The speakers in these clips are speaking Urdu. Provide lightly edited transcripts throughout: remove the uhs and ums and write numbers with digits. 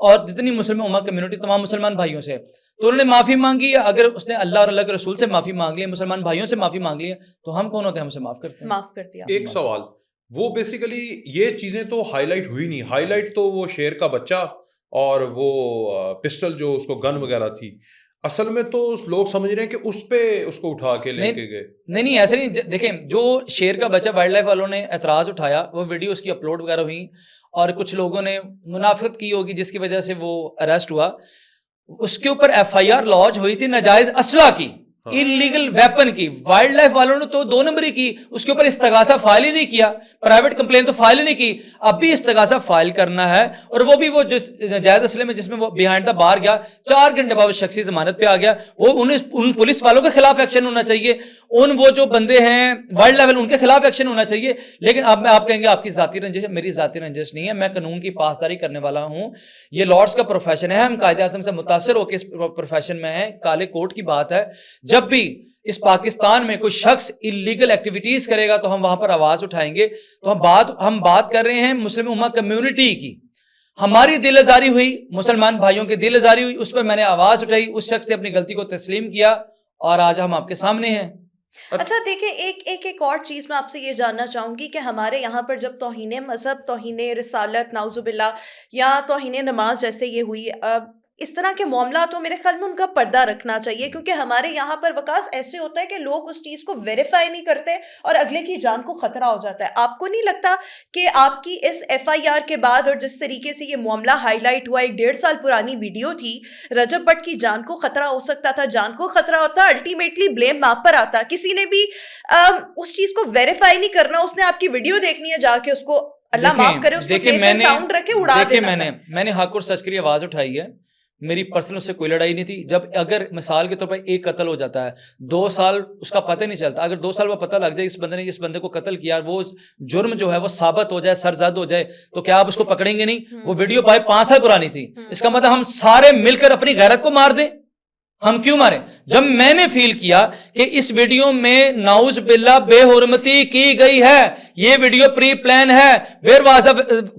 اور جتنی مسلم امہ کمیونٹی تمام مسلمان بھائیوں سے, تو انہوں نے معافی مانگی ہے. اگر اس نے اللہ اور اللہ کے رسول سے معافی مانگ لی, مسلمان بھائیوں سے معافی مانگ لی ہے, تو ہم کون ہوتے ہیں ہم سے معاف کرتے ہیں؟ معاف کر دیا. ایک سوال, وہ بیسیکلی یہ چیزیں تو ہائی لائٹ ہوئی نہیں, ہائی لائٹ تو وہ شیر کا بچہ اور وہ پسٹل جو اس کو گن وغیرہ تھی, اصل میں تو لوگ سمجھ رہے ہیں کہ اس پہ اس کو اٹھا کے لے کے گئے. نہیں ایسا نہیں. دیکھیں جو شیر کا بچہ وائلڈ لائف والوں نے اعتراض اٹھایا, وہ ویڈیو اس کی اپلوڈ وغیرہ ہوئی اور کچھ لوگوں نے منافقت کی ہوگی جس کی وجہ سے وہ اریسٹ ہوا. اس کے اوپر ایف آئی آر لانچ ہوئی تھی ناجائز اسلحہ کی, انلیگل ویپن کی. وائلڈ لائف والوں نے تو 2 نمبری کی, اس کے اوپر استغاثہ فائل ہی نہیں کیا, پرائیویٹ کمپلین تو فائل ہی نہیں کی. اب بھی استغاثہ فائل کرنا ہے, اور وہ بھی وہ جس ناجائز اسلحے میں جس میں وہ بیہائنڈ دا بار گیا, 4 گھنٹے بعد شخصی ضمانت پہ آ گیا. وہ ان پولیس والوں کے خلاف ایکشن ہونا چاہیے, وہ جو بندے ہیں وائلڈ لائف ان کے خلاف ایکشن ہونا چاہیے. لیکن اب آپ کہیں گے آپ کی ذاتی رنجش ہے, میری ذاتی رنجش نہیں ہے, میں قانون کی پاسداری کرنے والا ہوں. یہ لارڈس کا پروفیشن ہے, ہم قائد اعظم سے متاثر ہو کے اس پروفیشن میں ہیں. کالے کوٹ کی بات ہے, جب بھی اس پاکستان میں کوئی شخص اللیگل ایکٹیویٹیز کرے گا تو ہم وہاں پر آواز اٹھائیں گے. تو ہم بات کر رہے ہیں مسلم امہ کمیونٹی کی. ہماری دل آزاری ہوئی, مسلمان بھائیوں کی دل آزاری ہوئی, اس پر میں نے آواز اٹھائی, اس شخص نے اپنی غلطی کو تسلیم کیا, اور آج ہم آپ کے سامنے ہیں. اچھا دیکھیں, ایک اور چیز میں آپ سے یہ جاننا چاہوں گی کہ ہمارے یہاں پر جب توہین مذہب, توہین رسالت نعوذ باللہ, یا توہین نماز جیسے یہ ہوئی, اس طرح کے معاملات ہو, میرے خیال میں ان کا پردہ رکھنا چاہیے, کیونکہ ہمارے یہاں پر وکاس ایسے ہوتا ہے کہ لوگ اس چیز کو ویریفائی نہیں کرتے اور اگلے کی جان کو خطرہ ہو جاتا ہے. آپ کو نہیں لگتا کہ آپ کی اس ایف آئی آر کے بعد اور جس طریقے سے یہ معاملہ ہائی لائٹ ہوا, 1.5 سال پرانی ویڈیو تھی, رجب بٹ کی جان کو خطرہ ہو سکتا تھا, جان کو خطرہ ہوتا, الٹیمیٹلی بلیم آپ پر آتا. کسی نے بھی اس چیز کو ویریفائی نہیں کرنا, اس نے آپ کی ویڈیو دیکھنی ہے, جا کے اس کو اللہ معاف کرے اس کو سیف اینڈ ساؤنڈ رکھے اڑا دینا. میں نے حق اور سچ کے لیے آواز اٹھائی ہے. میری پرسنل اس سے کوئی لڑائی نہیں تھی. جب اگر مثال کے طور پر ایک قتل ہو جاتا ہے, 2 سال اس کا پتہ نہیں چلتا, اگر 2 سال میں پتہ لگ جائے اس بندے نے اس بندے کو قتل کیا, وہ جرم جو ہے وہ ثابت ہو جائے, سرزد ہو جائے, تو کیا آپ اس کو پکڑیں گے نہیں؟ وہ ویڈیو 5 سال پرانی تھی, اس کا مطلب ہم سارے مل کر اپنی غیرت کو مار دیں؟ ہم کیوں ماریں؟ جب میں نے فیل کیا کہ اس ویڈیو میں نعوذ باللہ بے حرمتی کی گئی ہے, یہ ویڈیو پری پلان ہے, ویئر واز دا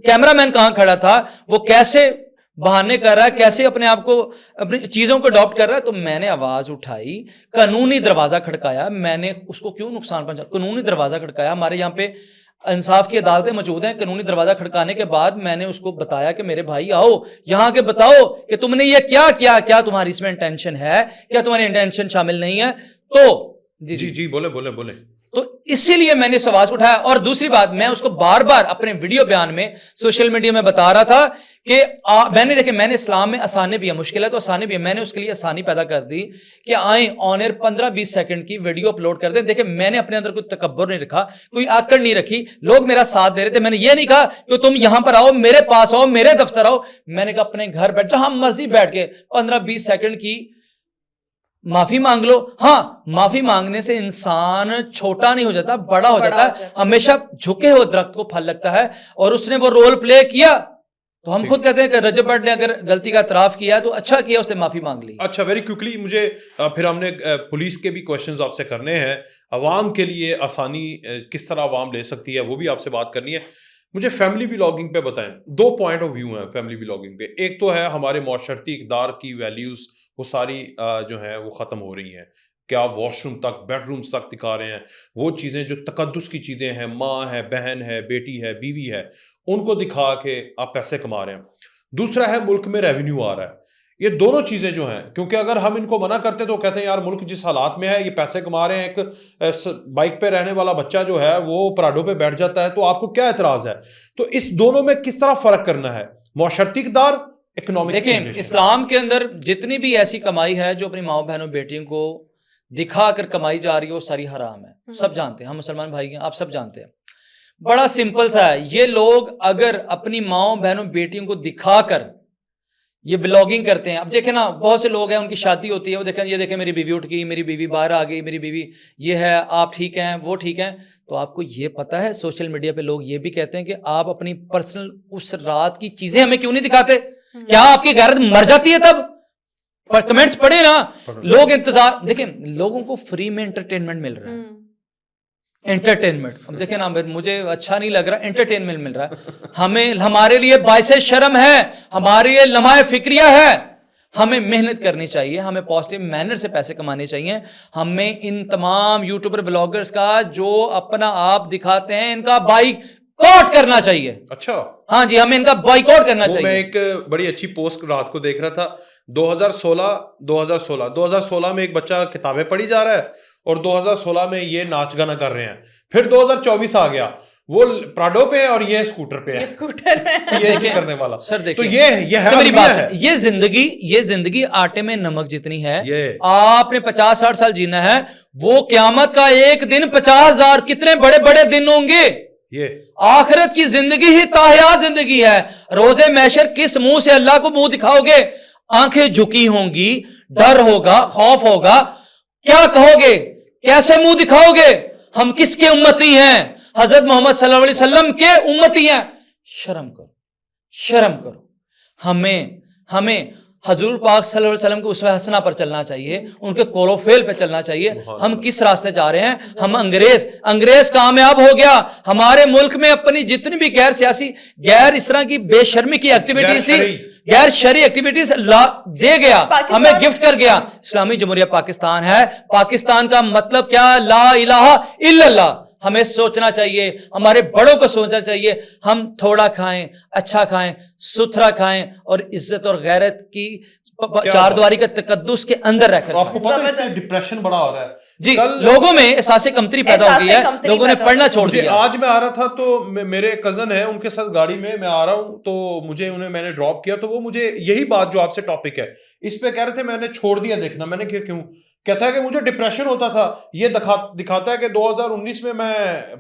کیمرہ مین, کہاں کھڑا تھا, وہ کیسے بہانے کر رہا ہے, کیسے اپنے آپ کو اپنی چیزوں کو اڈاپٹ کر رہا ہے, تو میں نے آواز اٹھائی, قانونی دروازہ کھڑکایا. میں نے اس کو کیوں نقصان پہنچا؟ قانونی دروازہ کھڑکایا. ہمارے یہاں پہ انصاف کی عدالتیں موجود ہیں. قانونی دروازہ کھڑکانے کے بعد میں نے اس کو بتایا کہ میرے بھائی آؤ یہاں کے بتاؤ کہ تم نے یہ کیا تمہاری اس میں انٹینشن ہے, کیا تمہاری انٹینشن شامل نہیں ہے؟ تو جی بولے. تو اسی لیے میں نے اس آواز اٹھایا. اور دوسری بات, میں اس کو بار بار اپنے ویڈیو بیان میں سوشل میڈیا میں بتا رہا تھا کہ میں نے اسلام میں آسانی بھی ہے, مشکل ہے تو آسانی بھی ہے. میں نے اس کے لیے آسانی پیدا کر دی کہ آئیں آن ایئر 15-20 سیکنڈ کی ویڈیو اپلوڈ کر دیں. دیکھیں میں نے اپنے اندر کوئی تکبر نہیں رکھا, کوئی آکڑ نہیں رکھی, لوگ میرا ساتھ دے رہے تھے. میں نے یہ نہیں کہا کہ تم یہاں پر آؤ, میرے پاس آؤ, میرے دفتر آؤ. میں نے کہا اپنے گھر بیٹھ, جہاں مرضی بیٹھ کے 15-20 سیکنڈ کی معافی مانگ لو. ہاں, معافی مانگنے سے انسان چھوٹا نہیں ہو جاتا, بڑا ہو جاتا ہے. ہمیشہ جھکے ہوئے درخت کو پھل لگتا ہے, اور اس نے وہ رول پلے کیا. تو ہم خود کہتے ہیں کہ رجب بٹ نے اگر غلطی کا اعتراف کیا تو اچھا کیا, اس نے معافی مانگ لی. اچھا, ویری کوئکلی مجھے پھر ہم نے پولیس کے بھی کویشچنز آپ سے کرنے ہیں. عوام کے لیے آسانی کس طرح عوام لے سکتی ہے وہ بھی آپ سے بات کرنی ہے. مجھے فیملی ولاگنگ پہ بتائیں. 2 پوائنٹ آف ویو ہیں فیملی ولاگنگ پہ. ایک تو ہے ہمارے معاشرتی اقدار کی ویلیوز, وہ ساری جو ہیں وہ ختم ہو رہی ہیں. کہ آپ واش روم تک, بیڈ رومز تک دکھا رہے ہیں, وہ چیزیں جو تقدس کی چیزیں ہیں, ماں ہے, بہن ہے, بیٹی ہے, بیوی ہے, ان کو دکھا کے آپ پیسے کما رہے ہیں. دوسرا ہے ملک میں ریونیو آ رہا ہے. یہ دونوں چیزیں جو ہیں, کیونکہ اگر ہم ان کو منع کرتے تو کہتے ہیں یار ملک جس حالات میں ہے یہ پیسے کما رہے ہیں, ایک بائک پہ رہنے والا بچہ جو ہے وہ پراڈو پہ بیٹھ جاتا ہے, تو آپ کو کیا اعتراض ہے؟ تو اس دونوں میں کس طرح فرق کرنا ہے, معاشرتی اقدار, اکنامک؟ دیکھیں اسلام کے اندر جتنی بھی ایسی کمائی ہے جو اپنی ماؤں بہنوں بیٹیوں کو دکھا کر کمائی جا رہی ہے وہ ساری حرام ہے. سب جانتے ہیں, ہم مسلمان بھائی ہیں, آپ سب جانتے ہیں. بڑا سمپل سا ہے, یہ لوگ اگر اپنی ماؤں بہنوں بیٹیوں کو دکھا کر یہ ولاگنگ کرتے ہیں. اب دیکھیں نا, بہت سے لوگ ہیں ان کی شادی ہوتی ہے, وہ دیکھیں یہ دیکھیں میری بیوی اٹھ گئی, میری بیوی باہر آ گئی, میری بیوی یہ ہے, آپ ٹھیک ہیں, وہ ٹھیک ہیں. تو آپ کو یہ پتا ہے سوشل میڈیا پہ لوگ یہ بھی کہتے ہیں کہ آپ اپنی پرسنل اس رات کی چیزیں ہمیں کیوں نہیں دکھاتے؟ کیا آپ کی غیرت مر جاتی ہے تب؟ پر کمنٹس پڑھے نا, لوگ انتظار. دیکھیں لوگوں کو فری میں انٹرٹینمنٹ مل رہا ہے, انٹرٹینمنٹ. اب دیکھیں نا مجھے اچھا نہیں لگ رہا, انٹرٹینمنٹ مل رہا ہے ہمیں, ہمارے لیے باعث شرم ہے, ہمارے لیے لمحہ فکریہ ہے. ہمیں محنت کرنی چاہیے, ہمیں پازیٹیو مینر سے پیسے کمانے چاہیے. ہمیں ان تمام یوٹیوبر بلاگرز کا جو اپنا آپ دکھاتے ہیں ان کا بائیکاٹ کرنا چاہیے. اچھا ہاں جی, ہمیں ان کا بائیکاٹ کرنا چاہیے. میں ایک بڑی اچھی پوسٹ رات کو دیکھ رہا تھا, 2016 میں ایک بچہ کتابیں پڑھی جا رہا ہے اور 2016 میں یہ ناچ گانا کر رہے ہیں. پھر 2024 آ گیا, وہ پراڈو پہ ہے اور یہ اسکوٹر پہ ہے, یہ کرنے والا. سر تو دیکھیں, یہ میری بات ہے, یہ زندگی آٹے میں نمک جتنی ہے. آپ نے 50-60 سال جینا ہے, وہ قیامت کا ایک دن 50,000 کتنے بڑے بڑے دن ہوں گے. یہ آخرت کی زندگی ہی تاحیات زندگی ہے. روز محشر کس منہ سے اللہ کو منہ دکھاؤ گے؟ آنکھیں جھکی ہوں گی, ڈر ہوگا, خوف ہوگا, کیا کہو گے, کیسے منہ دکھاؤ گے؟ ہم کس کے امتی ہیں؟ حضرت محمد صلی اللہ علیہ وسلم کے امتی ہیں. شرم کرو, شرم کرو. ہمیں حضور پاک صلی اللہ علیہ وسلم کے اسوہ حسنہ پر چلنا چاہیے, ان کے قول و فعل پہ چلنا چاہیے. ہم کس راستے جا رہے ہیں؟ ہم انگریز کامیاب ہو گیا. ہمارے ملک میں اپنی جتنی بھی غیر سیاسی, غیر اس طرح کی بے شرمی کی ایکٹیویٹیز تھی, غیر شرعی ایکٹیویٹیز دے گیا, ہمیں گفٹ کر گیا. اسلامی جمہوریہ پاکستان ہے. پاکستان کا مطلب کیا؟ لا الہ الا اللہ. ہمیں سوچنا چاہیے, ہمارے بڑوں کو سوچنا چاہیے. ہم تھوڑا کھائیں, اچھا کھائیں, ستھرا کھائیں, اور عزت اور غیرت کی چار دیواری کا تقدس کے اندر رہ کر. آپ کو پتہ ہے اس سے ڈپریشن بڑا ہو رہا ہے جی, لوگوں میں احساس کمتری پیدا ہو گئی ہے, لوگوں نے پڑھنا چھوڑ دیا. آج میں آ رہا تھا تو میرے کزن ہے, ان کے ساتھ گاڑی میں آ رہا ہوں, تو میں نے ڈراپ کیا, تو وہ مجھے یہی بات جو آپ سے ٹاپک ہے اس پہ کہہ رہے تھے, میں نے چھوڑ دیا دیکھنا. میں نے کہا کیوں؟ کہتا ہے کہ مجھے ڈپریشن ہوتا تھا. یہ دکھاتا ہے کہ 2019 میں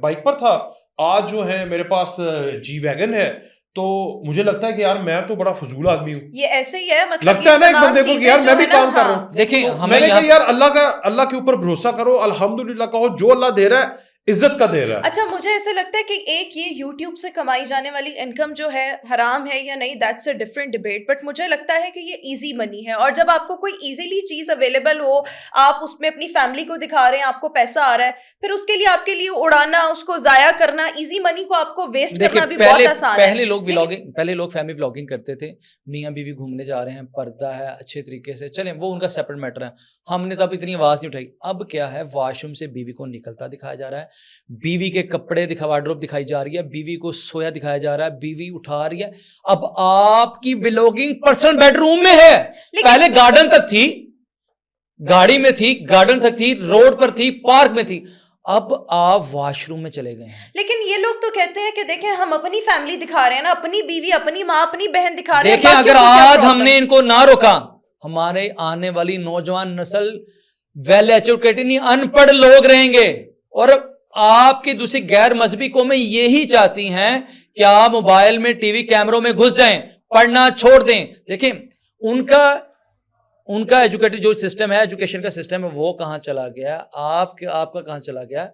بائک پر تھا, آج جو ہے میرے پاس جی ویگن ہے, تو مجھے لگتا ہے کہ یار میں تو بڑا فضول آدمی ہوں. یہ ایسے ہی ہے, مطلب لگتا ہے نا ایک بندے کو کہ یار میں بھی کام کر رہا ہوں. دیکھیں میں نے کہا یار اللہ کے اوپر بھروسہ کرو, الحمدللہ کہو, جو اللہ دے رہا ہے عزت کا دے رہا ہے. اچھا, مجھے ایسا لگتا ہے کہ ایک یہ یوٹیوب سے کمائی جانے والی انکم جو ہے حرام ہے یا نہیں, that's a different debate, but مجھے لگتا ہے کہ یہ ایزی منی ہے. اور جب آپ کو کوئی ایزیلی چیز اویلیبل ہو, آپ اس میں اپنی فیملی کو دکھا رہے ہیں, آپ کو پیسہ آ رہا ہے, پھر اس کے لیے آپ کے لیے اڑانا, اس کو ضائع کرنا, ایزی منی کو آپ کو ویسٹ کرنا بھی بہت آسان ہے. پہلے لوگ فیملی ولاگنگ کرتے تھے, میاں بیوی گھومنے جا رہے ہیں, پردہ ہے, اچھے طریقے سے چلیں, وہ ان کا سیپریٹ میٹر ہے. ہم نے تو اب اتنی آواز نہیں اٹھائی. اب کیا ہے, واش روم سے بیوی کو نکلتا دکھایا جا رہا ہے, بیوی کے کپڑے وارڈروب دکھائی جا رہی ہے, بیوی کو سویا دکھایا جا رہا ہے, بیوی اٹھا رہی ہے. اب آپ کی ولاگنگ پرسنل بیڈ روم میں ہے. پہلے گارڈن تک تھی, گاڑی میں تھی, گارڈن تک تھی, روڈ پر تھی, پارک میں تھی, اب آپ واش روم میں چلے گئے ہیں. لیکن یہ لوگ تو کہتے ہیں کہ دیکھیں ہم اپنی فیملی دکھا رہے ہیں نا, اپنی بیوی, اپنی ماں, اپنی بہن دکھا رہے ہیں. دیکھیں اگر آج ہم نے ان کو نہ روکا, ہمارے آنے والی نوجوان نسل ویل ایجوکیٹڈ نہیں, ان پڑھ لوگ رہیں گے. اور آپ کی دوسری غیر مذہبی قومیں یہی چاہتی ہیں کہ آپ موبائل میں, ٹی وی کیمروں میں گھس جائیں, پڑھنا چھوڑ دیں. دیکھیں ان کا ایجوکیٹڈ جو سسٹم ہے, ایجوکیشن کا سسٹم ہے, وہ کہاں چلا گیا, آپ کا کہاں چلا گیا.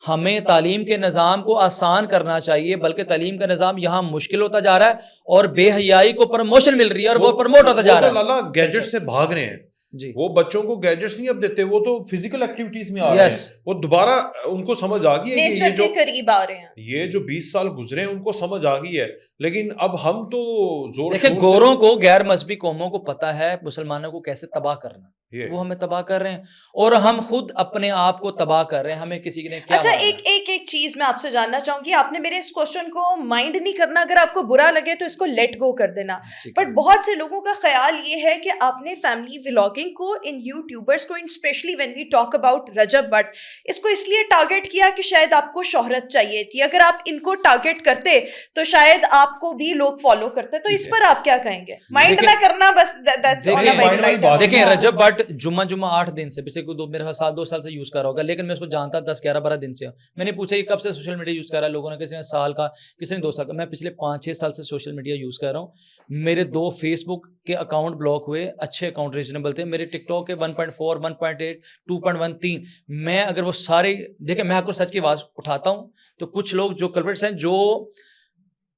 ہمیں تعلیم کے نظام کو آسان کرنا چاہیے, بلکہ تعلیم کا نظام یہاں مشکل ہوتا جا رہا ہے, اور بے حیائی کو پرموشن مل رہی ہے, اور وہ پرموٹ ہوتا جا رہا ہے. گیجٹ سے بھاگ رہے ہیں جی, وہ بچوں کو گیجٹس نہیں اب دیتے, وہ تو فزیکل ایکٹیویٹیز میں آ رہے ہیں. وہ دوبارہ ان کو سمجھ آ گئی ہے نیچر کے قریب آ رہے ہیں. یہ جو 20 سال گزرے ہیں ان کو سمجھ آ گئی ہے, لیکن اب ہم تو زور دیکھیں گوروں کو, غیر مذہبی قوموں کو پتا ہے مسلمانوں کو کیسے تباہ کرنا, وہ ہمیں تباہ کر رہے ہیں, اور ہم خود اپنے آپ کو تباہ کر رہے ہیں. ہمیں کسی نے کیا. اچھا, ایک چیز میں آپ سے جاننا چاہوں گی, آپ نے میرے اس کوشچن کو مائنڈ نہیں کرنا, اگر آپ کو برا لگے تو اس کو لیٹ گو کر دینا, بٹ بہت سے لوگوں کا خیال یہ ہے کہ آپ نے فیملی ولاگنگ کو, ان یوٹیوبرس کو, especially when we talk about Rajab Butt, اس کو اس لیے ٹارگیٹ کیا کہ شاید آپ کو شہرت چاہیے تھی. اگر آپ ان کو ٹارگیٹ کرتے تو شاید آپ کو بھی لوگ فالو کرتے, تو اس پر آپ کیا کہیں گے؟ مائنڈ نہ کرنا بس. دیکھیں رجب بٹ جمعہ 8 دن سے, پچھلے میرے 2 سال سے یوز کر رہا ہوگا, لیکن میں اس کو جانتا 10-11-12 دن سے. میں نے پوچھا یہ کب سے سوشل میڈیا یوز کر رہا ہے, لوگوں نے کسی نے سال کا, کسی نے 2 سال کا. میں پچھلے 5-6 سال سے سوشل میڈیا یوز کر رہا ہوں. میرے 2 فیس بک کے اکاؤنٹ بلاک ہوئے, اچھے اکاؤنٹ ریزنیبل تھے. میرے ٹک ٹاک کے 1.4, 1.8, 2.13. میں اگر وہ سارے دیکھیں, میں آپ کو سچ کی آواز اٹھاتا ہوں تو کچھ لوگ جو کلپریٹس ہیں, جو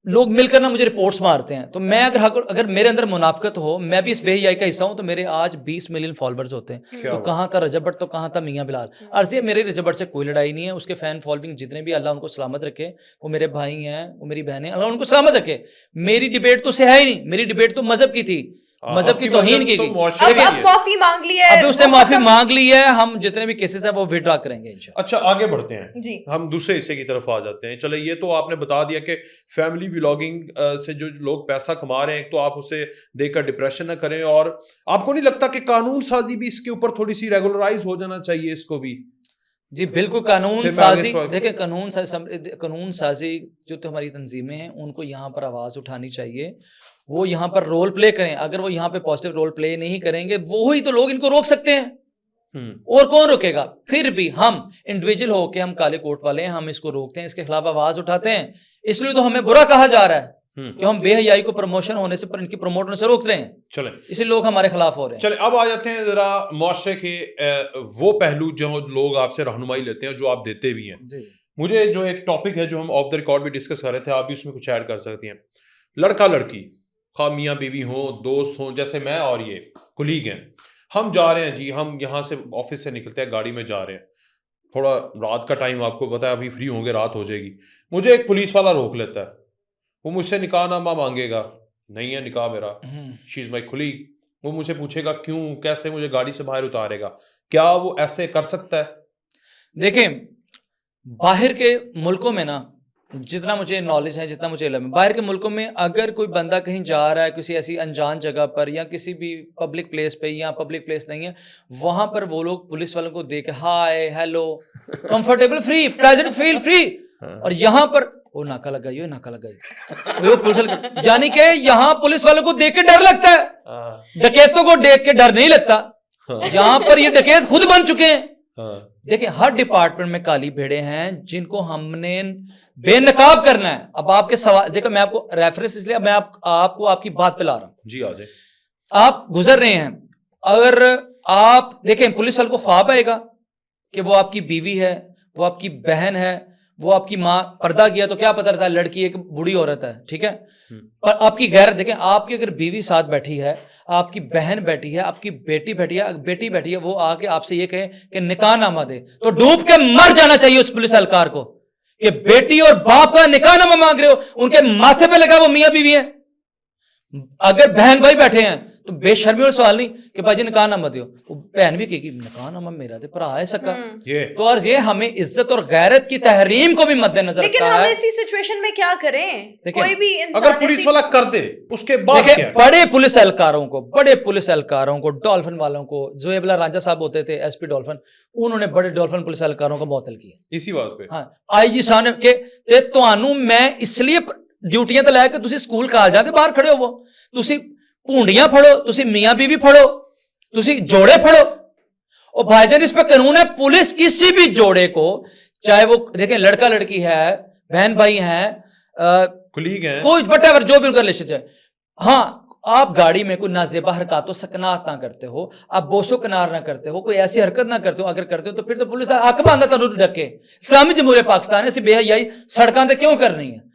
لوگ مل کر نا مجھے رپورٹس مارتے ہیں. تو میں اگر میرے اندر منافقت ہو, میں بھی اس بے حیائی کا حصہ ہوں, تو میرے آج 20 ملین فالوورز ہوتے ہیں. تو کہاں تھا رجب بٹ, تو کہاں تھا میاں بلال. عرض یہ میرے رجب بٹ سے کوئی لڑائی نہیں ہے, اس کے فین فالوئنگ جتنے بھی, اللہ ان کو سلامت رکھے, وہ میرے بھائی ہیں, وہ میری بہنیں, اللہ ان کو سلامت رکھے. میری ڈیبیٹ تو سے ہے ہی نہیں, میری ڈیبیٹ تو مذہب کی تھی, مذہب کی توہین کی گئی. اب معافی مانگ لی ہے, اب اس نے معافی مانگ لی ہے, ہم جتنے بھی کیسز ہیں وہ وڈرا کریں گے انشاءاللہ. اچھا آگے بڑھتے ہیں جی, ہم دوسرے حصے کی طرف آ جاتے ہیں. چلے یہ تو آپ نے بتا دیا کہ فیملی ولاگنگ سے جو لوگ پیسہ کما رہے ہیں, ایک تو آپ اسے دیکھ کر ڈپریشن نہ کریں, اور آپ کو نہیں لگتا کہ قانون سازی بھی اس کے اوپر تھوڑی سی ریگولرائز ہو جانا چاہیے اس کو بھی؟ جی بالکل, قانون سازی دیکھیں, قانون سازی جو تو ہماری تنظیمیں ہیں ان کو یہاں پر آواز اٹھانی چاہیے, وہ یہاں پر رول پلے کریں. اگر وہ یہاں پہ پازیٹیو رول پلے نہیں کریں گے, وہی تو لوگ ان کو روک سکتے ہیں, اور کون روکے گا؟ پھر بھی ہم انڈیویجول ہو کے, ہم کالے کوٹ والے ہیں, ہم اس کو روکتے ہیں, اس کے خلاف آواز اٹھاتے ہیں. اس لیے تو ہمیں برا کہا جا رہا ہے کہ ہم بے حیائی کو پروموشن ہونے سے, پر ان کی پروموٹ ہونے سے روک رہے ہیں. چلیں اسی لوگ ہمارے خلاف ہو رہے ہیں. چلیں اب آ جاتے ہیں ذرا معاشرے کے وہ پہلو جو لوگ آپ سے رہنمائی لیتے ہیں, جو آپ دیتے بھی ہیں. جی مجھے جو ایک ٹاپک ہے جو ہم آف دا ریکارڈ بھی ڈسکس کر رہے تھے, آپ بھی اس میں کچھ ایڈ کر سکتی ہیں. لڑکا لڑکی, خواہ میاں بیوی ہوں, دوست ہوں, جیسے میں اور یہ کلیگ ہیں, ہم جا رہے ہیں جی, ہم یہاں سے آفس سے نکلتے ہیں, گاڑی میں جا رہے ہیں, تھوڑا رات کا ٹائم, آپ کو پتا ہے ابھی فری ہوں گے, رات ہو جائے گی. مجھے ایک پولیس والا روک لیتا ہے, وہ مجھ سے نکاح نامہ مانگے گا, نہیں ہے نکاح میرا, شی از مائی کلیگ. وہ مجھ سے پوچھے گا کیوں, کیسے, مجھے گاڑی سے باہر اتارے گا. کیا وہ ایسے کر سکتا ہے؟ دیکھیں, باہر کے ملکوں میں نا, جتنا مجھے نالج ہے, جتنا مجھے علم ہے, باہر کے ملکوں میں اگر کوئی بندہ کہیں جا رہا ہے کسی ایسی انجان جگہ پر, یا کسی بھی پبلک پلیس پہ, یا پبلک پلیس نہیں ہے, وہاں پر وہ لوگ پولیس والوں کو دیکھ hi hello comfortable free present feel free, اور یہاں پر وہ ناکا لگائی, ناکا لگائی, وہ پولیس, یعنی کہ یہاں پولیس والوں کو دیکھ کے ڈر لگتا ہے, ڈکیتوں کو دیکھ کے ڈر نہیں لگتا. یہاں پر یہ ڈکیت خود بن چکے ہیں. دیکھیں, ہر ڈپارٹمنٹ میں کالی بھیڑے ہیں جن کو ہم نے بے نقاب کرنا ہے. اب آپ کے سوال دیکھو, میں آپ کو ریفرنس اس لیے میں آپ کو آپ کی بات پہ لا رہا ہوں. جی آ جائے. آپ گزر رہے ہیں, اگر آپ دیکھیں پولیس والے کو خواب آئے گا کہ وہ آپ کی بیوی ہے, وہ آپ کی بہن ہے, وہ آپ کی ماں, پردہ کیا تو کیا پتہ رہتا ہے لڑکی ایک بوڑھی عورت ہے, ٹھیک ہے, پر آپ کی غیر, دیکھیں آپ کی اگر بیوی ساتھ بیٹھی ہے, آپ کی بہن بیٹھی ہے, آپ کی بیٹی بیٹھی ہے, وہ آ کے آپ سے یہ کہے کہ نکاح نامہ دے, تو ڈوب کے مر جانا چاہیے اس پولیس اہلکار کو کہ بیٹی اور باپ کا نکاح نامہ مانگ رہے ہو, ان کے ماتھے پہ لگا وہ میاں بیوی ہیں. اگر بہن بھائی بیٹھے ہیں تو بے شرمی اور سوال نہیں کہ بھائی جی نکاح نامہ دیو, بہن بھی کہے گی نکاح نامہ میرا دے پر آئے سکا. تو عرض یہ ہمیں عزت اور غیرت کی تحریم کو بھی مد نظر لیکن رکھتا ہم ہے. ایسی سچویشن میں کیا کریں؟ کوئی بھی انسان اگر پولیس والا کر دے اس کے بعد دیکھیں, کیا؟ بڑے پولیس اہلکاروں کو, ڈولفن والوں کو, زویب اللہ رانجھا صاحب ہوتے تھے ایس پی ڈولفن, انہوں نے بڑے ڈولفن پولیس اہلکاروں کو معطل کیا اسی بات پہ. ہاں, آئی جی صاحب کہ تانوں میں اس لیے ڈیوٹیاں تے لے کے تسی سکول کالجاں دے باہر کھڑے ہو, تسی پونڈیاں پھڑو, تسی میاں بیوی پھڑو, تسی جوڑے پھڑو. اور بھائی جان اس پہ قانون ہے, پولیس کسی بھی جوڑے کو, چاہے وہ دیکھیں لڑکا لڑکی ہے, بہن بھائی ہیں, کلیگ ہیں, کوئی وٹ ایور جو بھی ان کا ریلیشن ہے, ہاں آپ گاڑی میں کوئی نازیبا حرکات و سکنات نہ کرتے ہو, آپ بوسو کنار نہ کرتے ہو, کوئی ایسی حرکت نہ کرتے ہو, اگر کرتے ہو تو پھر تو پولیس حق باندھا تنور ڈکے. اسلامی جمہوریہ پاکستان ایسی بے حیائی سڑکاں تے کیوں کر رہی ہیں؟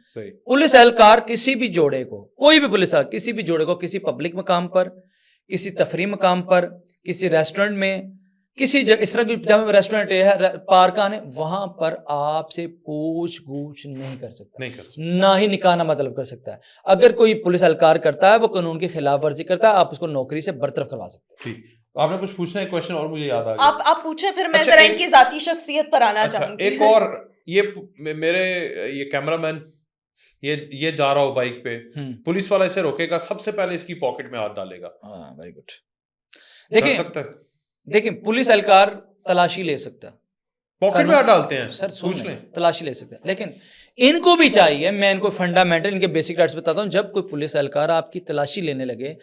پولیس اہلکار کسی بھی جوڑے کو, کوئی بھی پولیس اہلکار کسی بھی جوڑے کو, کسی پبلک مقام پر, کسی تفریح مقام پر, کسی ریسٹورنٹ میں, کسی جگہ اس طرح کی جہاں ریسٹورنٹ ہے, پارکاں ہیں, وہاں پر آپ سے پوچھ گچھ نہیں کر سکتا, نہ ہی نکاح نامہ طلب کر سکتا ہے. اگر کوئی پولیس اہلکار کرتا ہے وہ قانون کی خلاف ورزی کرتا ہے, آپ اس کو نوکری سے برطرف کروا سکتے ہیں. ٹھیک, آپ نے کچھ پوچھنا ہے کویشچن اور مجھے یاد آ گیا. آپ پوچھیں, پھر میں ذرا ان کی ذاتی شخصیت پر آنا چاہوں گی. ایک اور, یہ میرے یہ کیمرہ مین یہ جا رہا ہو بائک پہ, پولیس والا اسے روکے گا, سب سے پہلے اس کی پاکٹ میں ہاتھ ڈالے گا. ہاں ویری گڈ. دیکھیں پولیس اہلکار تلاشی لے سکتا ہے, پاکٹ میں ہاتھ ڈالتے ہیں, سر پوچھ لیں, تلاشی لے سکتے ہیں, لیکن ان کو بھی چاہیے, میں ان کو فنڈامنٹل ان کے بیسک رائٹس بتاتا ہوں, جب کوئی پولیس اہلکار آپ کی تلاشی لینے لگے,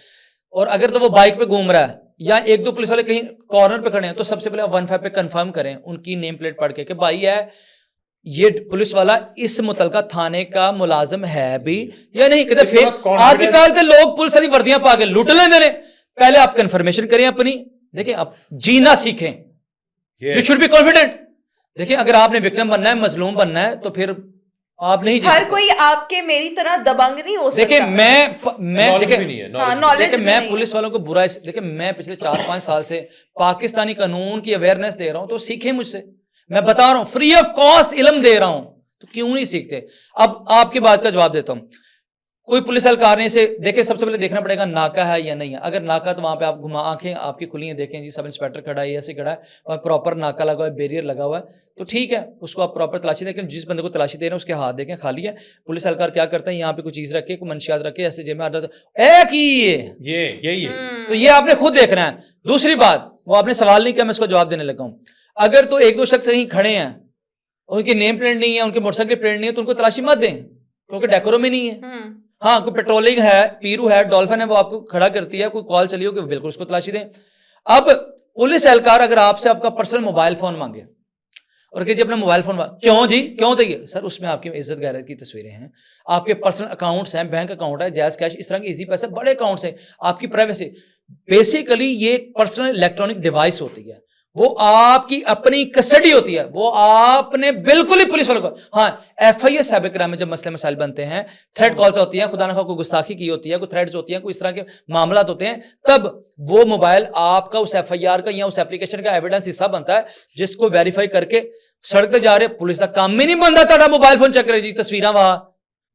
اور اگر تو وہ بائک پہ گھوم رہا ہے یا ایک دو پولیس والے کہیں کارنر پہ کھڑے ہیں, تو سب سے پہلے 15 پہ کنفرم کریں ان کی نیم پلیٹ پڑھ کے کہ بھائی ہے یہ پولیس والا اس متعلقہ تھانے کا ملازم ہے بھی یا نہیں. کہتے آج کل تو لوگ پولیس والی وردیاں پا کے لوٹ لیندے نے, پہلے آپ کنفرمیشن کریں اپنی, دیکھیں آپ جینا سیکھیں, یو شوڈ بی کانفیڈنٹ. دیکھیں اگر آپ نے وکٹم بننا ہے, مظلوم بننا ہے, تو پھر آپ نہیں ہر کوئی آپ کے میری طرح دبنگ نہیں ہو سکتا. دیکھیں میں پولیس والوں کو برا دیکھیں میں پچھلے 4-5 سال سے پاکستانی قانون کی اویئرنیس دے رہا ہوں تو سیکھیں مجھ سے. میں بتا رہا ہوں فری آف کاسٹ علم دے رہا ہوں تو کیوں نہیں سیکھتے. اب آپ کی بات کا جواب دیتا ہوں. کوئی پولیس اہلکار نے اسے دیکھیں سب سے پہلے دیکھنا پڑے گا ناکا ہے یا نہیں ہے. اگر ناکا تو وہاں پہ آپ گھما آنکھیں آپ کی کھلی ہیں دیکھیں جی سب انسپیکٹر کھڑا ہے ایسے کھڑا ہے اور پراپر ناکا لگا ہوا ہے بیریئر لگا ہوا ہے تو ٹھیک ہے اس کو آپ پراپر تلاشی دیکھیں. جس بندے کو تلاشی دے رہے ہیں اس کے ہاتھ دیکھیں خالی ہے. پولیس اہلکار کیا کرتے ہیں یہاں پہ کوئی چیز رکھے کوئی منشیات رکھے ایسے جیب میں یہی تو یہ آپ نے خود دیکھنا ہے. دوسری بات وہ آپ نے سوال نہیں کیا میں اس کو جواب دینے لگا ہوں. اگر تو 1-2 شخص کہیں کھڑے ہیں ان کی نیم پلیٹ نہیں ہے ان کے موٹر سائیکل پلیٹ نہیں ہے تو ان کو تلاشی مت دیں کیونکہ ڈیکورم ہی نہیں ہے. ہاں کوئی پیٹرولنگ ہے پیرو ہے ڈولفن ہے وہ آپ کو کھڑا کرتی ہے کوئی کال چلی ہو کہ بالکل اس کو تلاشی دیں. اب پولیس اہلکار اگر آپ سے آپ کا پرسنل موبائل فون مانگے اور کہ جی اپنا موبائل فون کیوں جی کیوں دئیے سر اس میں آپ کی عزت غیرت کی تصویریں ہیں آپ کے پرسنل اکاؤنٹس ہیں بینک اکاؤنٹ ہے جائز کیش اس طرح کے ایزی پیسے بڑے اکاؤنٹس ہیں آپ کی پرائیویسی. بیسیکلی یہ پرسنل الیکٹرانک ڈیوائس ہوتی ہے وہ آپ کی اپنی کسٹڈی ہوتی ہے وہ آپ نے بالکل ہی پولیس والوں کو. ہاں ایف آئی اے سابق کرام میں جب مسئلے مسائل بنتے ہیں تھریٹ کالز ہوتی ہیں خدا نخواہ کوئی گستاخی کی ہوتی ہے کوئی تھریٹس ہوتی ہیں کوئی اس طرح کے معاملات ہوتے ہیں تب وہ موبائل آپ کا اس ایف آئی آر کا یا اس ایپلیکیشن کا ایویڈنس حصہ بنتا ہے جس کو ویریفائی کر کے سڑک پہ جا رہے پولیس کا کام ہی نہیں بنتا تھا موبائل فون چیک کرے جی تصویراں وہاں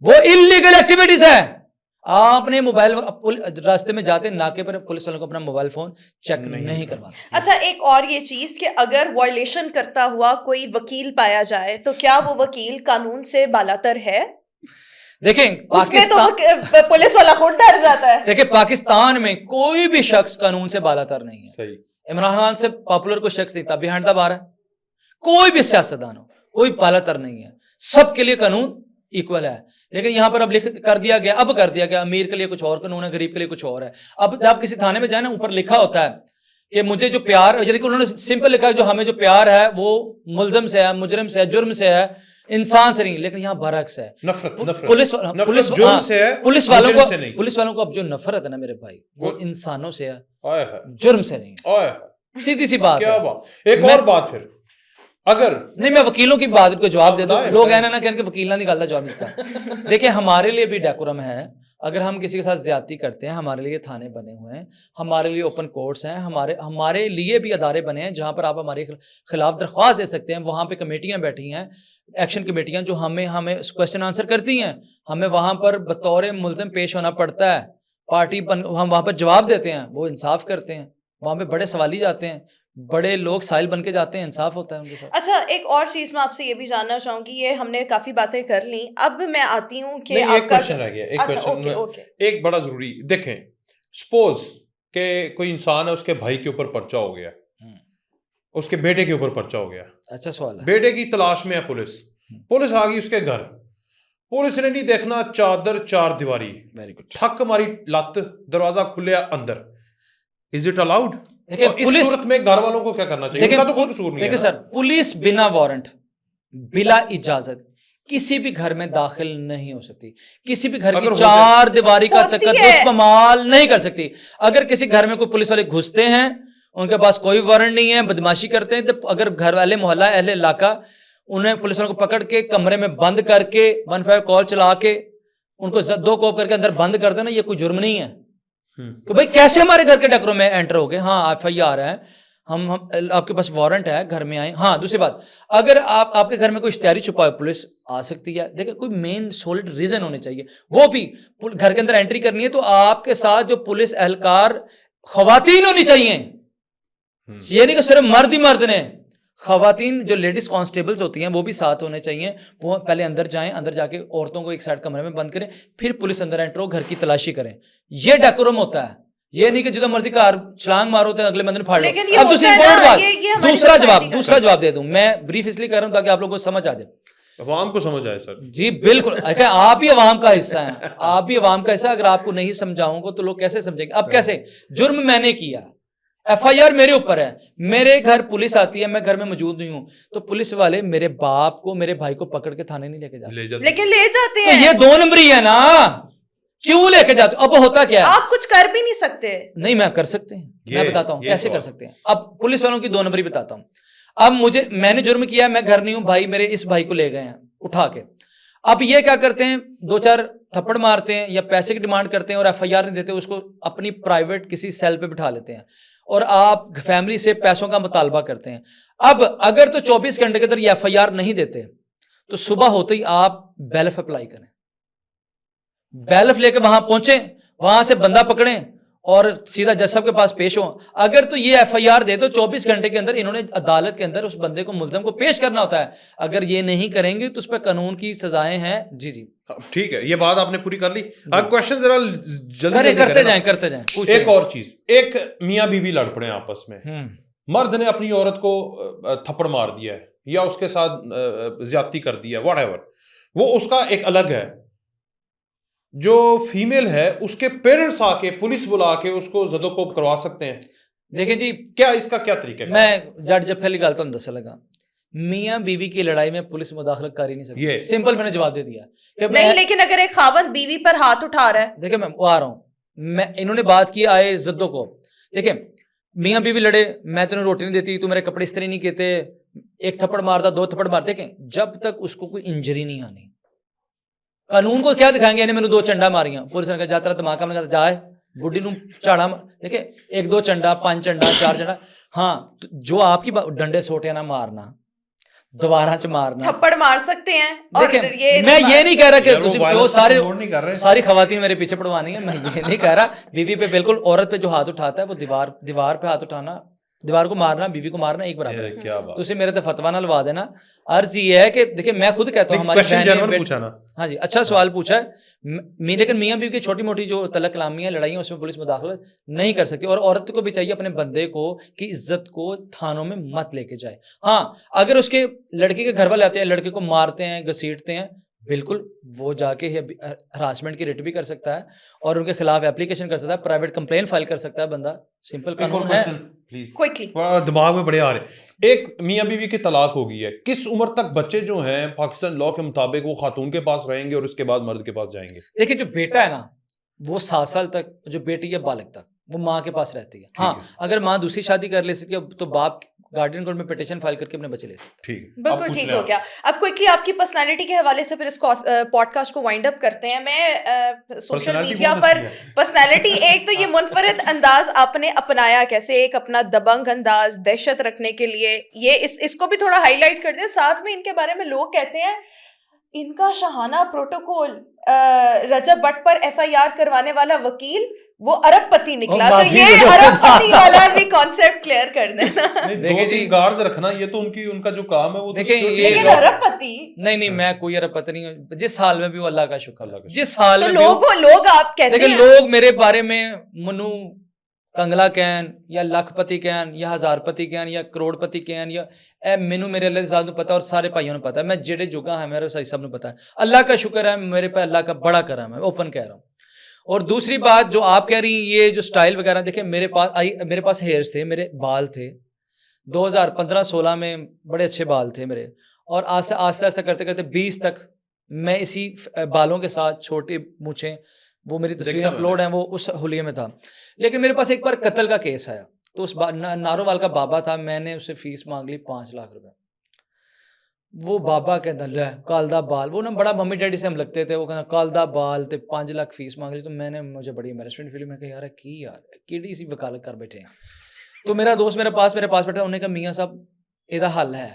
وہ انلیگل ایکٹیویٹیز ہے. آپ نے موبائل راستے میں جاتے ناکے پر پولیس والوں کو اپنا موبائل فون چیک نہیں کروانا. اچھا ایک اور یہ چیز کہ اگر وائلیشن کرتا ہوا کوئی وکیل پایا جائے تو کیا وہ وکیل قانون سے بالاتر ہے؟ دیکھیں پولیس والا خود ڈر جاتا ہے. دیکھیں پاکستان میں کوئی بھی شخص قانون سے بالاتر نہیں ہے. صحیح. عمران خان سے پاپولر کوئی شخص نہیں تھا بیہائنڈ دا بار ہے. کوئی بھی سیاستدان ہو کوئی بالاتر نہیں ہے سب کے لیے قانون ایکول ہے. لیکن یہاں پر اب کر دیا گیا امیر کے لیے کچھ اور قانون ہے غریب کے لیے کچھ اور ہے. اب جب کسی تھانے میں جائے نا اوپر لکھا ہوتا ہے کہ مجھے جو پیار یعنی کہ انہوں نے سمپل لکھا ہے جو ہمیں جو پیار ہے وہ ملزم سے ہے مجرم سے ہے جرم سے ہے انسان سے نہیں. لیکن یہاں برعکس ہے پولیس والوں کو اب جو نفرت ہے نا میرے بھائی وہ انسانوں سے ہے جرم سے نہیں. سیدھی سی بات ہے. ایک اور بات پھر اگر نہیں میں وکیلوں کی بات کو جواب دیتا ہوں لوگ اینا نہ کہیں کہ وکیل نہ نکالتا جواب دیتا. دیکھیں ہمارے لیے بھی ڈیکورم ہے اگر ہم کسی کے ساتھ زیادتی کرتے ہیں ہمارے لیے تھانے بنے ہوئے ہیں ہمارے لیے اوپن کورٹس ہیں ہمارے لیے بھی ادارے بنے ہیں جہاں پر آپ ہمارے خلاف درخواست دے سکتے ہیں. وہاں پہ کمیٹیاں بیٹھی ہیں ایکشن کمیٹیاں جو ہمیں کویسچن آنسر کرتی ہیں. ہمیں وہاں پر بطور ملزم پیش ہونا پڑتا ہے پارٹی ہم وہاں پر جواب دیتے ہیں وہ انصاف کرتے ہیں. وہاں پہ بڑے سوالی جاتے ہیں بڑے لوگ سائل بن کے جاتے ہیں انصاف ہوتا ہے ان کے ساتھ. اچھا ایک اور چیز میں آپ سے یہ بھی جاننا چاہوں گی یہ ہم نے کافی باتیں کر لیں اب میں آتی ہوں کہ ایک کوشچن رہ گیا ایک بڑا ضروری. دیکھیں سپوز کہ کوئی انسان ہے اس کے بھائی کے اوپر پرچہ ہو گیا اس کے بیٹے کے اوپر پرچہ ہو گیا. اچھا سوال ہے. بیٹے کی تلاش میں ہے پولیس آ گئی اس کے گھر پولیس نے نہیں دیکھنا چادر چار دیواری ٹھک ماری لت دروازہ کھلیا اندر. Is it allowed? اس صورت میں گھر والوں کو کیا کرنا چاہیے؟ ان کا تو کوئی قصور نہیں ہے. دیکھیں سر پولیس بنا وارنٹ بلا اجازت کسی بھی گھر میں داخل نہیں ہو سکتی کسی بھی گھر کی چار دیواری کا تقدس پامال نہیں کر سکتی. اگر کسی گھر میں کوئی پولیس والے گھستے ہیں ان کے پاس کوئی وارنٹ نہیں ہے بدماشی کرتے ہیں تو اگر گھر والے محلہ اہل علاقہ انہیں پولیس والوں کو پکڑ کے کمرے میں بند کر کے 15 کال چلا کے ان کو 2 کوپ کر کے اندر بند کر دینا یہ کوئی جرم نہیں ہے کہ بھائی کیسے ہمارے گھر کے ڈکروں میں انٹر ہو گئے. ہاں ایف آئی آر ہے ہم آپ کے پاس وارنٹ ہے گھر میں آئے. ہاں دوسری بات اگر آپ کے گھر میں کوئی اشتہاری چھپا ہے پولیس آ سکتی ہے. دیکھیں کوئی مین سولڈ ریزن ہونے چاہیے وہ بھی گھر کے اندر انٹری کرنی ہے تو آپ کے ساتھ جو پولیس اہلکار خواتین ہونی چاہیے. یہ نہیں کہ صرف مرد ہی مرد نے خواتین جو لیڈیز کانسٹیبلز ہوتی ہیں وہ بھی ساتھ ہونے چاہیے. وہ پہلے اندر جائیں اندر جا کے عورتوں کو ایک سائڈ کمرے میں بند کریں پھر پولیس اندر انٹر ہو گھر کی تلاشی کریں. یہ ڈیکورم ہوتا ہے یہ نہیں کہ جتنا مرضی کار چھلانگ مارو تو اگلے بندے نے پھاڑ لو. اب دوسرا جواب دے دوں میں بریف اس لیے کر رہا ہوں تاکہ آپ لوگوں کو سمجھ آ جائے عوام کو سمجھ آئے. سر جی بالکل آپ بھی عوام کا حصہ ہیں آپ بھی عوام کا حصہ. اگر آپ کو نہیں سمجھاؤں گا تو لوگ کیسے سمجھیں گے. اب کیسے جرم میں نے کیا ایف آئی آر میرے اوپر ہے میرے گھر پولیس آتی ہے میں گھر میں موجود نہیں ہوں تو پولیس والے میرے باپ کو میرے بھائی کو پکڑ کے تھانے نہیں لے کے جاتے لیکن لے جاتے ہیں. یہ 2 نمبری ہے نا کیوں لے کے جاتے. اب ہوتا کیا ہے آپ کچھ کر بھی نہیں سکتے. نہیں میں کر سکتے ہیں میں بتاتا ہوں کیسے کر سکتے ہیں. اب پولیس والوں کی 2 نمبری بتاتا ہوں. اب میں نے جرم کیا میں گھر نہیں ہوں بھائی میرے اس بھائی کو لے گئے ہیں اٹھا کے. اب یہ کیا کرتے ہیں, 2-4 تھپڑ مارتے ہیں یا پیسے کی ڈیمانڈ کرتے ہیں اور ایف آئی آر نہیں دیتے, اس کو اپنی پرائیویٹ کسی سیل پہ بٹھا لیتے ہیں اور آپ فیملی سے پیسوں کا مطالبہ کرتے ہیں. اب اگر تو 24 گھنٹے کے اندر یہ ایف آئی آر نہیں دیتے تو صبح ہوتے ہی آپ بیلف اپلائی کریں, بیلف لے کے وہاں پہنچیں, وہاں سے بندہ پکڑیں اور سیدھا جج صاحب کے پاس پیش ہوں. اگر تو یہ ایف آئی آر دے تو 24 گھنٹے کے اندر انہوں نے عدالت کے اندر اس بندے کو, ملزم کو پیش کرنا ہوتا ہے. اگر یہ نہیں کریں گے تو اس پہ قانون کی سزائیں ہیں. جی جی ٹھیک ہے, یہ بات آپ نے پوری کر لی. اب کوشچن ذرا جلدی کرتے جائیں. ایک اور چیز, ایک میاں بیوی لڑ پڑے آپس میں, مرد نے اپنی عورت کو تھپڑ مار دیا ہے یا اس کے ساتھ زیادتی کر دی ہے, واٹ ایور, وہ اس کا ایک الگ ہے. جو فیمیل ہے اس کے پیرنٹس آ کے پولیس بلا کے اس کو زد و کوب کروا سکتے ہیں. دیکھیں جی, کیا اس کا کیا طریقہ ہے؟ میں جج جب پہلی گل تو دس لگا, میاں بیوی کی لڑائی میں پولیس مداخلت کر ہی نہیں سکتی. سمپل میں نے جواب دے دیا کہ نہیں, لیکن اگر ایک خاوند بیوی پر ہاتھ اٹھا رہا ہے, دیکھیں میں آ رہا ہوں, میں انہوں نے بات کی آئے زدوں کو. دیکھیں میاں بیوی لڑے, میں تمہیں روٹی نہیں دیتی, تو میرے کپڑے استری نہیں کہتے, ایک تھپڑ مارتا, 2 تھپڑ مار. دیکھیں جب تک اس کو کوئی انجری نہیں آنی, قانون کو کیا دکھائیں گے, انہیں میں نے 2 چنڈا ماریاں, پولیس نے کہا جا تیرا دماغ کام نہیں جائے بڈی نو جھاڑا. دیکھیں 1-2 چنڈا, 5 چنڈا, 4 چنڈا, ہاں جو آپ کی ڈنڈے سوٹے نہ مارنا, دوبارہ چ مارنا, تھپڑ مار سکتے ہیں. دیکھیں میں یہ نہیں کہہ رہا کہ تم ساری خواتین میرے پیچھے پڑوانی ہیں, میں یہ نہیں کہہ رہا. بیوی پہ بالکل, عورت پہ جو ہاتھ اٹھاتا ہے وہ دیوار پہ ہاتھ اٹھانا, دیوار کو مارنا, بیوی کو مارنا ایک برابر ہے. تو اسے میرے تو فتوا نہ لوا دینا. عرض یہ ہے کہ دیکھیں میں خود کہتا ہوں, ہماری بہنیں, ہاں جی اچھا سوال پوچھا ہے, لیکن میاں بیوی کی چھوٹی موٹی جو طلاق کلامیاں لڑائیاں اس میں پولیس مداخلت نہیں کر سکتی. اور عورت کو بھی چاہیے اپنے بندے کو کی عزت کو تھانوں میں مت لے کے جائے. ہاں اگر اس کے لڑکی کے گھر والے آتے ہیں, لڑکے کو مارتے ہیں, گھسیٹتے ہیں, بالکل وہ جا کے ہراسمنٹ کی ریٹ بھی کر سکتا ہے اور ان کے خلاف اپلیکیشن کر سکتا ہے, پرائیویٹ کمپلین فائل کر سکتا ہے بندہ. سمپل قانون ہے. دماغ میں بڑے آ رہے ہیں. ایک میاں بیوی کی طلاق ہو گئی ہے, کس عمر تک بچے جو ہیں پاکستان لا کے مطابق وہ خاتون کے پاس رہیں گے اور اس کے بعد مرد کے پاس جائیں گے؟ دیکھیں جو بیٹا ہے نا وہ 7 سال تک, جو بیٹی ہے بالغ تک, وہ ماں کے پاس رہتی ہے. ہاں اگر ماں دوسری شادی کر لے سکتی ہے تو باپ گارڈین کورٹ میں پٹیشن فائل کر کے اپنے بچے لے سکتے ہیں. بالکل ٹھیک ہو گیا. اب کوئکلی آپ کی پرسنالٹی کے حوالے سے پھر اس پوڈ کاسٹ کو وائنڈ اپ کرتے ہیں. میں سوشل میڈیا پر پرسنالٹی, ایک تو یہ منفرد انداز آپ نے اپنایا, کیسے ایک اپنا دبنگ انداز دہشت رکھنے کے لیے, یہ اس کو بھی تھوڑا ہائی لائٹ کر دیں. ساتھ میں ان کے بارے میں لوگ کہتے ہیں ان کا شاہانہ پروٹوکول, رجب بٹ پر ایف آئی آر کروانے والا وکیل وہ ارب پتی نکلا. تو یہ ارب پتی والا بھی کانسیپٹ کلیئر کر دینا. 2-3 گارڈز رکھنا, یہ تو ان کا جو کام ہے وہ. لیکن ارب پتی نہیں, میں کوئی ارب پتی نہیں ہوں. جس حال میں بھی وہ اللہ کا شکر, جس حال میں لوگ آپ کہتے ہیں, لوگ میرے بارے میں منو کنگلا کہن یا لاکھ پتی کہن یا 1000 پتی کہن یا کروڑ پتی کہن, یا اے مینو میرے اللہ صاحب کو پتا اور سارے بھائیوں نے پتا ہے, میں جڑے جگہ ہے میرے صاحب نے پتا ہے. اللہ کا شکر ہے, میرے پہ اللہ کا بڑا کرم ہے, اوپن کہہ رہا ہوں. اور دوسری بات جو آپ کہہ رہی ہیں یہ جو سٹائل وغیرہ, دیکھیں میرے پاس ہیئرز تھے, میرے بال تھے 2015-16 میں, بڑے اچھے بال تھے میرے, اور آہستہ آہستہ کرتے کرتے 20 تک میں اسی بالوں کے ساتھ, چھوٹے مونچھیں, وہ میری تصویریں اپلوڈ ہیں, وہ اس حلیے میں تھا. لیکن میرے پاس ایک بار قتل کا کیس آیا, تو اس نارووال کا بابا تھا, میں نے اسے فیس مانگ لی 5 لاکھ روپے. وہ بابا کہتا ہے کالدہ بال, وہ نا بڑا ممی ڈیڈی سے ہم لگتے تھے, وہ کہنا کالدہ بال تے 5 لاکھ فیس مانگ لی. تو میں نے, مجھے بڑی امبیرسمنٹ فیل, میں کہا یار کیڑی سی وکالت کر بیٹھے ہیں. تو میرا دوست میرے پاس بیٹھا, انہوں نے کہا میاں صاحب یہ حل ہے,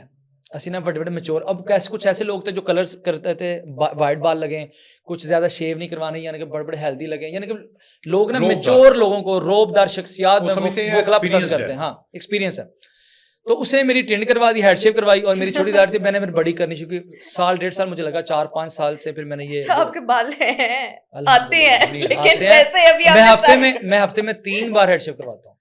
اسی نا بڑے بڑے میچور. اب کچھ ایسے لوگ تھے جو کلرز کرتے تھے, وائٹ بال لگیں, کچھ زیادہ شیو نہیں کروانے, یعنی کہ بڑے بڑے ہیلدی لگیں, یعنی کہ لوگ نا میچور لوگوں کو, روب دار شخصیات میں وہ کلر پسند کرتے ہیں. ہاں ایکسپیرینس ہے. تو اس نے میری ٹینڈ کروا دی, ہیڈ شیپ کروائی, اور میری چھوٹی داڑھی تھی, میں نے پھر بڑی کرنی شروع کی. 1.5 سال مجھے لگا, 4-5 سال سے پھر میں نے یہ, آپ کے بال ہیں آتے ہیں, لیکن ویسے ابھی میں ہفتے میں 3 بار ہیڈ شیپ کرواتا ہوں.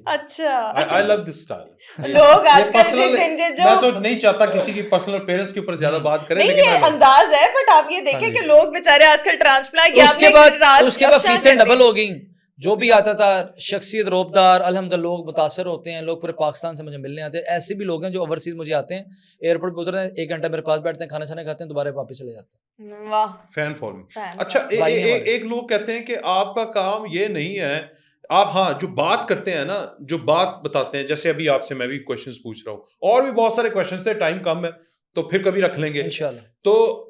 اچھا, I love this style. لوگ آج کل میں تو نہیں چاہتا کسی کی پرسنل اپیئرنس کے اوپر زیادہ بات کریں, لیکن یہ انداز ہے. بٹ آپ یہ دیکھیں کہ لوگ بیچارے آج کل ٹرانسپلانٹ, اس کے بعد فیسیں ڈبل ہو گئیں. جو بھی آتا تھا شخصیت روبدار, الحمدللہ لوگ متاثر ہوتے ہیں, لوگ پورے پاکستان سے مجھے ملنے آتے ہیں. ایسے بھی لوگ ہیں جو اوورسیز مجھے آتے ہیں, ایئرپورٹ پہ اترتے ہیں, 1 گھنٹہ میرے پاس بیٹھتے ہیں, کھانا چھانا کھاتے ہیں, دوبارہ واپس چلے جاتے ہیں. واہ, فین فالوئنگ. اچھا ایک لوگ کہتے ہیں کہ آپ کا کام یہ نہیں ہے, آپ ہاں جو بات کرتے ہیں نا, جو بات بتاتے ہیں, جیسے ابھی آپ سے میں بھی کویشچنز پوچھ رہا ہوں, اور بھی بہت سارے کویشچنز تھے, ٹائم کم ہے تو پھر کبھی رکھ لیں گے انشاءاللہ. تو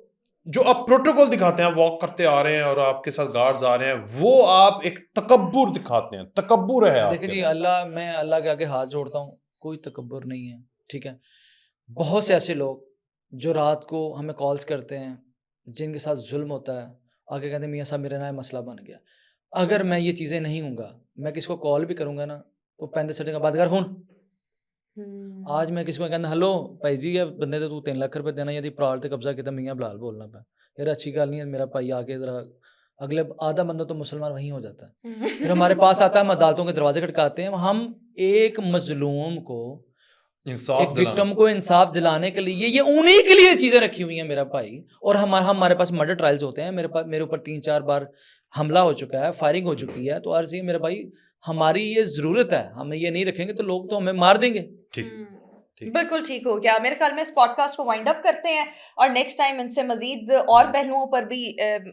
جو آپ پروٹوکول دکھاتے ہیں, آپ واک کرتے آ رہے ہیں اور آپ کے ساتھ گارڈز آ رہے ہیں, وہ آپ ایک تکبر دکھاتے ہیں, تکبر ہے آپ دیکھیں کے جی, اندر. میں اللہ کے آگے ہاتھ جوڑتا ہوں, کوئی تکبر نہیں ہے, ٹھیک ہے. بہت سے ایسے لوگ جو رات کو ہمیں کالز کرتے ہیں, جن کے ساتھ ظلم ہوتا ہے, آگے کہتے ہیں میاں صاحب میرے نام مسئلہ بن گیا. اگر میں یہ چیزیں نہیں ہوں گا, میں کس کو کال بھی کروں گا نا, وہ 35 کا بات کر فون. آج میں کسی کو کہنا ہلو بھائی جی, یہ بندے تو 3 لاکھ روپے دینا, یدی پرال تے قبضہ کیا میاں بلال بولنا پہ, یار اچھی گل نہیں ہے میرا بھائی, آ کے ذرا اگلے آدھا بندہ تو مسلمان وہیں ہو جاتا ہے. پھر ہمارے پاس آتا ہے, ہم عدالتوں کے دروازے کھٹکاتے ہیں, ہم ایک مظلوم کو, ایک وکٹم کو انصاف دلانے کے لیے, یہ انہی کے لیے چیزیں رکھی ہوئی ہیں میرا بھائی. اور ہمارے پاس مرڈر ٹرائلز ہوتے ہیں, میرے اوپر 3-4 بار حملہ ہو چکا ہے, فائرنگ ہو چکی ہے. تو عرض یہ میرا بھائی, ہماری یہ ضرورت ہے, ہم یہ نہیں رکھیں گے تو لوگ تو ہمیں مار دیں گے. بالکل ٹھیک ہو گیا. میرے خیال میں اس پوڈ کاسٹ کو وائنڈ اپ کرتے ہیں, اور نیکسٹ ٹائم ان سے مزید اور پہلوؤں پر بھی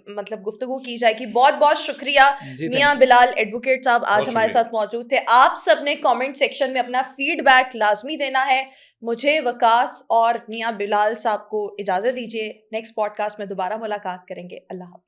مطلب گفتگو کی جائے گی. بہت بہت شکریہ میاں بلال ایڈوکیٹ صاحب, آج ہمارے ساتھ موجود تھے. آپ سب نے کامنٹ سیکشن میں اپنا فیڈ بیک لازمی دینا ہے. مجھے, وکاس اور میاں بلال صاحب کو اجازت دیجیے, نیکسٹ پوڈ کاسٹ میں دوبارہ ملاقات کریں گے. اللہ حافظ.